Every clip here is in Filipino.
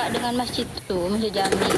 juga dengan masjid itu, Masjid Jami.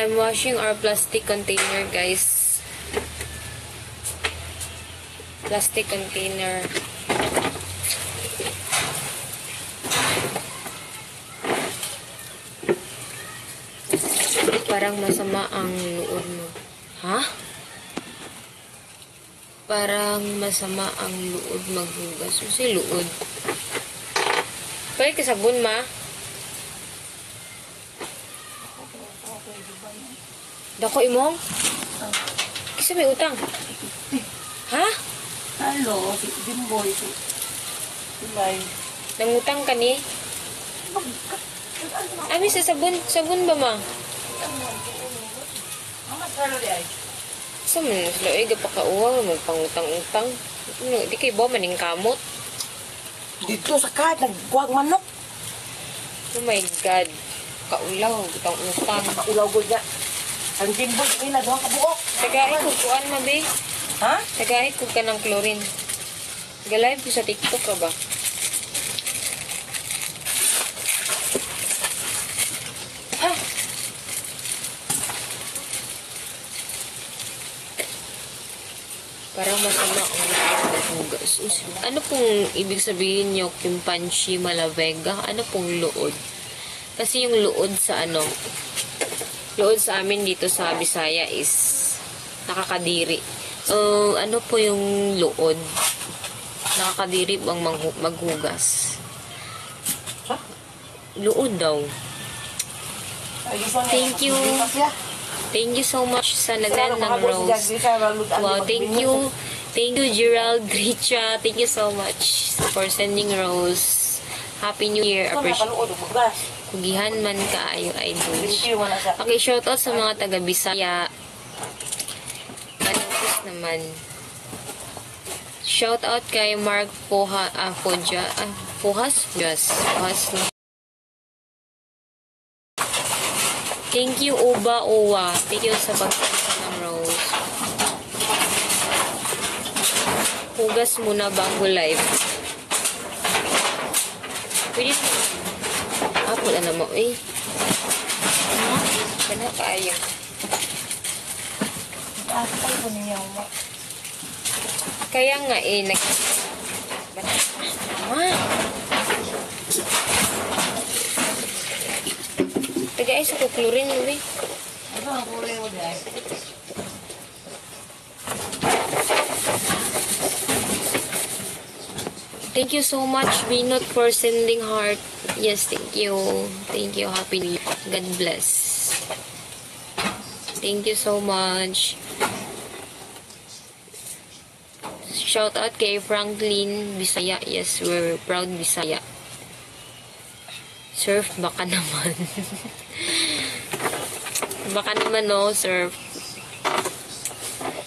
I'm washing our plastic container, guys. Plastic container. Parang masama ang luod mo. Ha? Parang masama ang luod maghugas. Kasi luod. Pwede ka sabon, ma? Dako imong? Kasi may utang. Ha? Hello, Jimboy. Tulay. Nangutang ka ni? Ami sa sabon. Sabon ba, ma? Sa mga sila ay gapakauwa, magpangutang-utang. Di kayo ba maning kamot? Dito sa kahit nagkuhag manok. Oh my God. Kaulaw. Butang utang. Ulaw ko niya. Ang Jimboy, ina, doon ka buok. Tagait ko kuan mabe. Ha? Tagait ko ka ng chlorine. Galive ko sa TikTok ka ba? Ah! Parang masama ang hugas. Ano pong ibig sabihin nyo, Kimpanchi Malavega? Ano pong luod? Kasi yung luod sa luod sa amin dito sa Bisaya is nakakadiri. Ano po yung luod? Nakakadiri bang maghugas? Luod daw. Thank you. Thank you so much sa nagdaan ng rose. Wow, thank you. Thank you, Gerald Richa. Thank you so much for sending rose. Happy New Year. Kugihan man ka ayo idol. Okay, shoutout sa mga taga Bisaya. Manopis naman. Shoutout kay Mark Puhas. Thank you, Uba Uwa. Thank you sa pagkakita ng rose. Hugas muna bago live. Pwede wala na mo. Kana kaya. Kaya nga Tagay sa kuklurin mo Ano ang kulay mo dahil? Thank you so much, Binot, for sending heart. Yes, thank you. Thank you. Happy New Year. God bless. Thank you so much. Shout out kay Franklin Bisaya. Yes, we're proud Bisaya. Surf, baka naman. Baka naman, no, surf.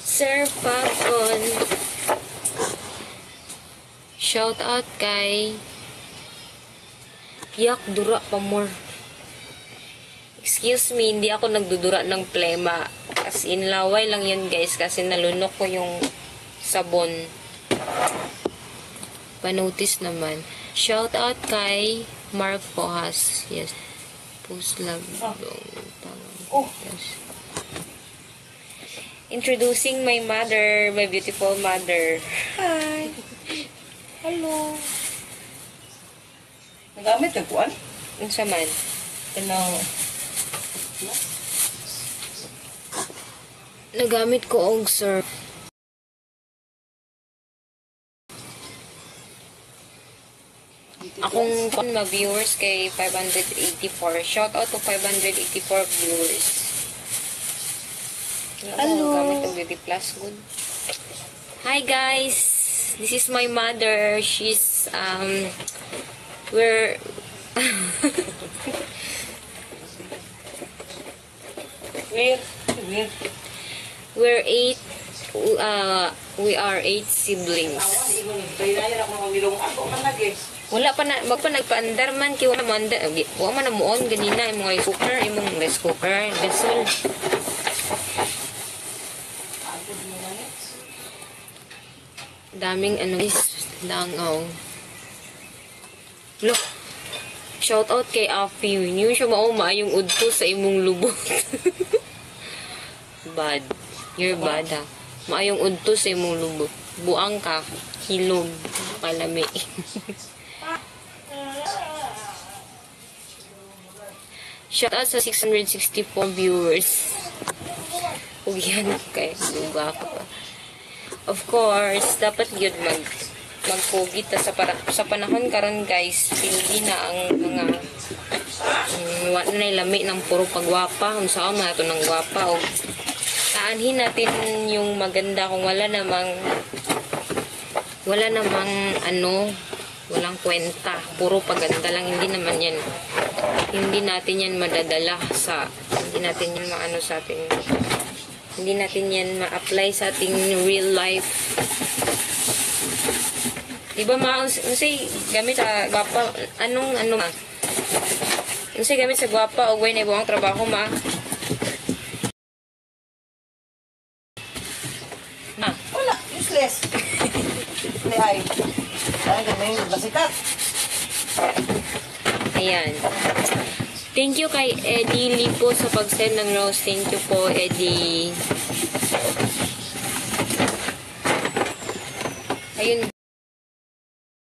Surf on. Shout out kay Yak Dura pa more. Excuse me, hindi ako nagdudura ng plema. As in, laway lang yun, guys, kasi nalunok ko yung sabon. Panotice naman. Shout out kay Mark Pohas. Yes. Post love. Oh. Yes. Introducing my mother, my beautiful mother. Hi. Hello. Nagamit yung kuwan? Ang saman. Kanang... Nagamit ko og sir. Akong viewers kay 584. Shout out to 584 viewers. Hello. Gamit ng Beauty Plus. Good. Hi guys. This is my mother. She's we're we're 8 we are 8 siblings. Wala pa na, magpa nagpaandar man, kaya wala man, wala man namuon, ganina, yung mga rice cooker, vessel. Daming langaw. Look, shout out kay Afi, yun siya maayong udto sa imong lubot. Bad. You're bad, ha. Maayong udto sa imong lubot. Buang ka, hilog, palami. Shout out sa 664 viewers. Ugyan kay duga ka pa. Of course, dapat yun magpugit sa panahon karon guys, hindi na ang mga wala na lami ng puro pagwapa, unsa man ato ng gwapa o aanhin natin yung maganda kung wala namang walang kwenta, puro paganda lang, hindi natin yan madadala hindi natin yan maano sa atin, hindi natin yan ma-apply sa ating real life. Di ba ma, unsay gamit sa gwapa, ano ma? Unsay gamit sa gwapa o way na ibang trabaho ma? Ah, Wala, useless. Ay, ay, gamay, basikat. ayan. Thank you kay Eddie Lee po sa pag-send ng rose. Thank you po, Eddie.